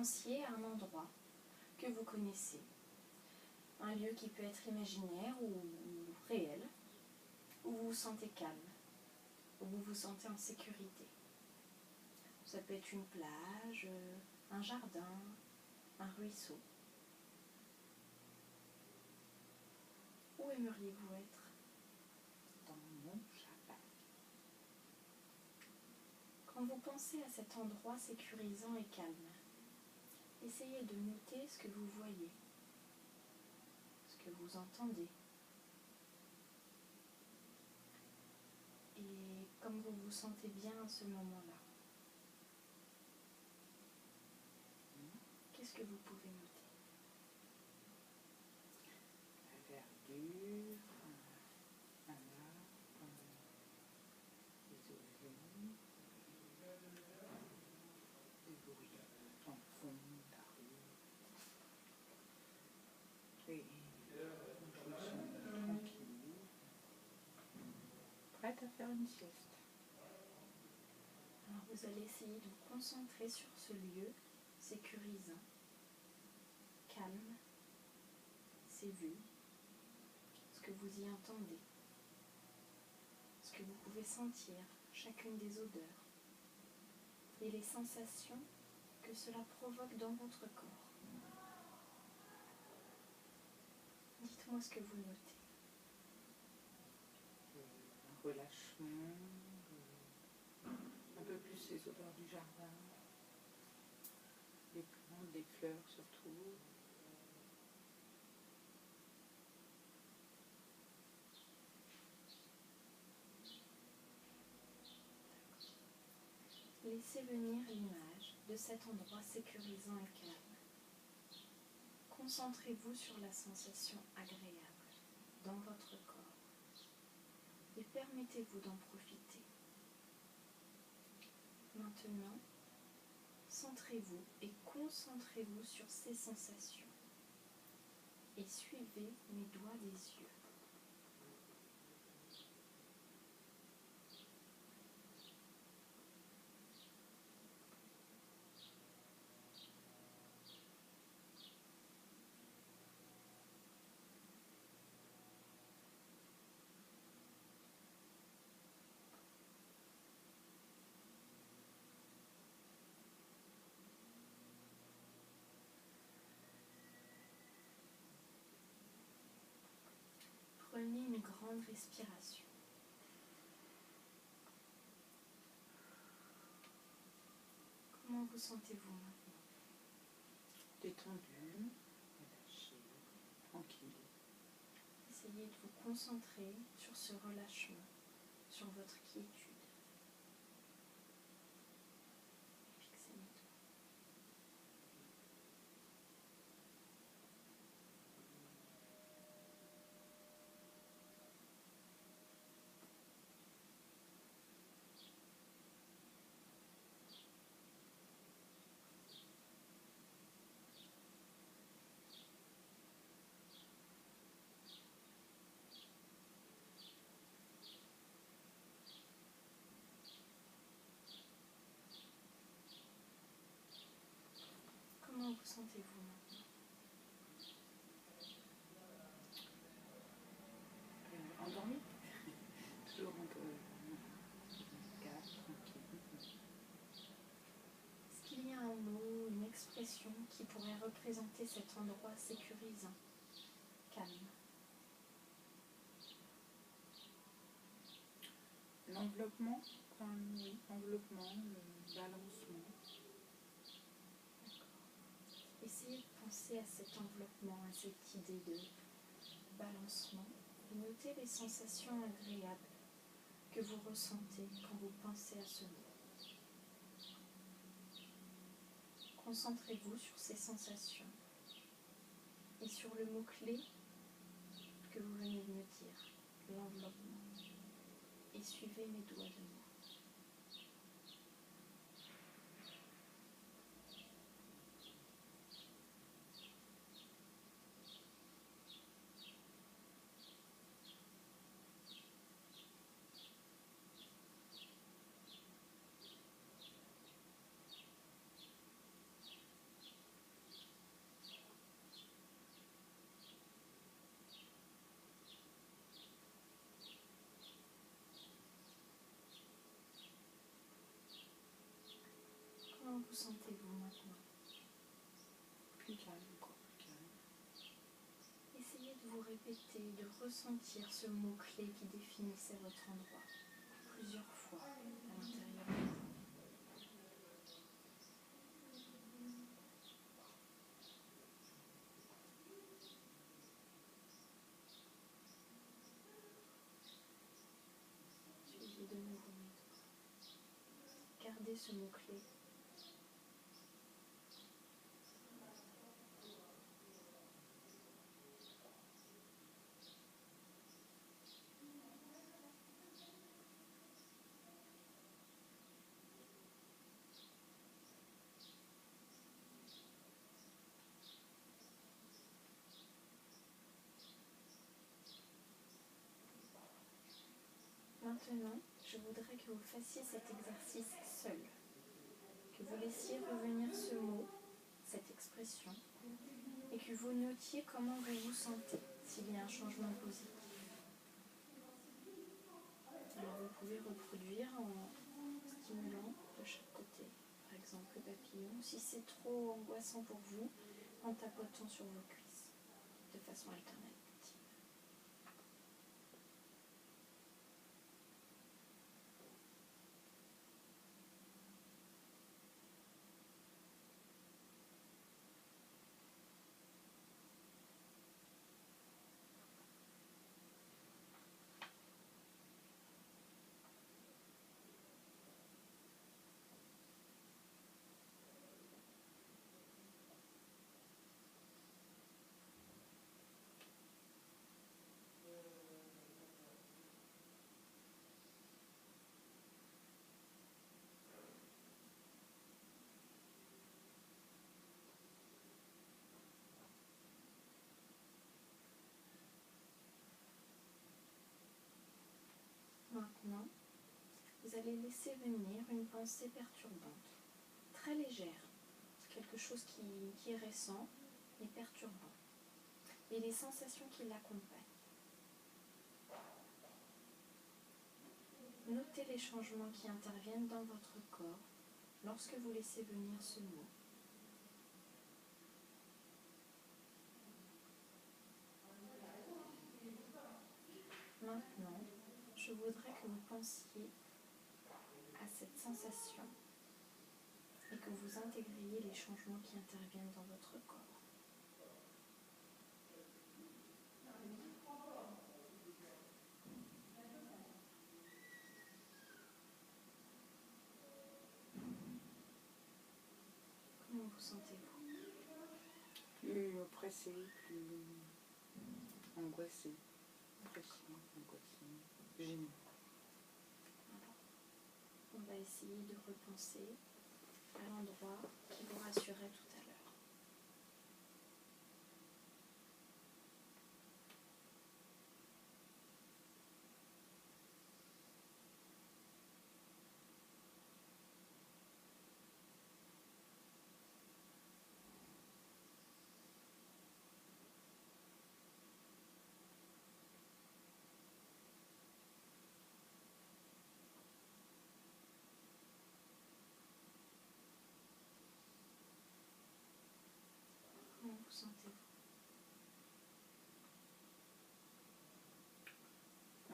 pensiez à un endroit que vous connaissez, un lieu qui peut être imaginaire ou réel, où vous vous sentez calme, où vous vous sentez en sécurité. Ça peut être une plage, un jardin, un ruisseau. Où aimeriez-vous être? Dans mon jardin. Quand vous pensez à cet endroit sécurisant et calme, essayez de noter ce que vous voyez, ce que vous entendez. Et comme vous vous sentez bien à ce moment-là, qu'est-ce que vous pouvez noter? La verdure, un arbre, des oiseaux, des bruits en fond de la rue. Et je me sens tranquille, prête à faire une sieste. Alors vous allez essayer de vous concentrer sur ce lieu sécurisant, calme, ces vues, ce que vous y entendez, ce que vous pouvez sentir, chacune des odeurs et les sensations que cela provoque dans votre corps. Dites-moi ce que vous notez. Un relâchement, un peu plus les odeurs du jardin, des plantes, des fleurs surtout. Laissez venir l'image de cet endroit sécurisant et calme. Concentrez-vous sur la sensation agréable dans votre corps et permettez-vous d'en profiter. Maintenant, centrez-vous et concentrez-vous sur ces sensations et suivez mes doigts des yeux. Prenez une grande respiration. Comment vous sentez-vous maintenant? Détendu, relâché, tranquille. Essayez de vous concentrer sur ce relâchement, sur votre quiétude. Fixez les doigts. Comment vous sentez-vous maintenant? Endormi. Toujours un peu calme, tranquille. Est-ce qu'il y a un mot, une expression qui pourrait représenter cet endroit sécurisant, calme? L'enveloppement, oui, enveloppement, le balancement. Essayez de penser à cet enveloppement, à cette idée de balancement et notez les sensations agréables que vous ressentez quand vous pensez à ce mot. Concentrez-vous sur ces sensations et sur le mot-clé que vous venez de me dire, l'enveloppement. Et suivez mes doigts de moi. sentez-vous maintenant? Plus calme, encore plus calme. Essayez de vous répéter, de ressentir ce mot-clé qui définissait votre endroit plusieurs fois à l'intérieur de vous. Suivez de nouveau mes doigts. Gardez ce mot-clé. Maintenant, je voudrais que vous fassiez cet exercice seul, que vous laissiez revenir ce mot, cette expression, et que vous notiez comment vous vous sentez, s'il y a un changement positif. Alors vous pouvez reproduire en stimulant de chaque côté, par exemple le papillon, si c'est trop angoissant pour vous, en tapotant sur vos cuisses, de façon alternative. Maintenant, vous allez laisser venir une pensée perturbante, très légère, quelque chose qui est récent et perturbant, et les sensations qui l'accompagnent. Notez les changements qui interviennent dans votre corps lorsque vous laissez venir ce mot. Maintenant, je voudrais que vous pensiez à cette sensation et que vous intégriez les changements qui interviennent dans votre corps. Comment vous sentez-vous? Plus oppressé, plus angoissé. Oppressé, angoissé, gêné. Alors, on va essayer de repenser à l'endroit qui vous rassurait tout à l'heure. Comment vous sentez-vous?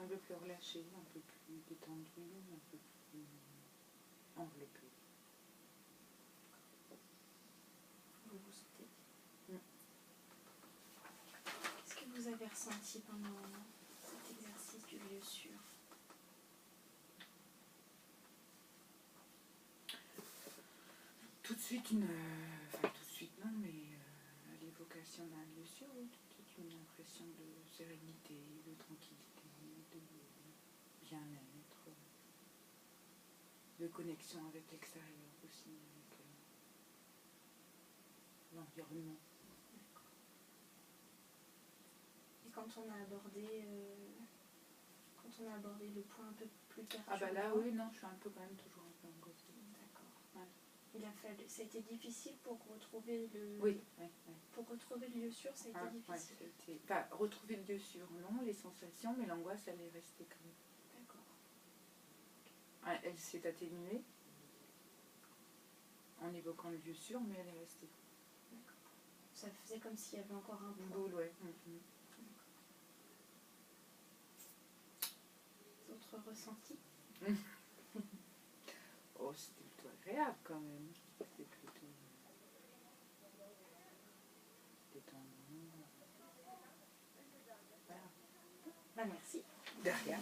Un peu plus relâché, un peu plus détendu, un peu plus enveloppé. Vous vous sentez bien? Qu'est-ce que vous avez ressenti pendant cet exercice du lieu sûr? Tout de suite enfin tout de suite non, mais à l'évocation d'un lieu sûr, oui, tout de suite une impression de sérénité, de tranquillité, de bien-être, de connexion avec l'extérieur aussi, avec l'environnement. Et quand on a abordé le point un peu plus perturbant. Ah bah là oui, non, je suis un peu quand même toujours un peu angoissée. D'accord. Ouais. Ça a été difficile pour retrouver le. Oui. Pour retrouver le lieu sûr, ça a été difficile. Ouais, enfin, retrouver le lieu sûr, non, les sensations, mais l'angoisse, elle est restée quand même. D'accord. Ah, elle s'est atténuée. en évoquant le lieu sûr, mais elle est restée. D'accord. Ça faisait comme s'il y avait encore un Une poids. boule, ouais. D'autres ressentis? Oh, c'était plutôt agréable quand même. C'était plutôt détendant. Voilà. Bah, merci. De rien.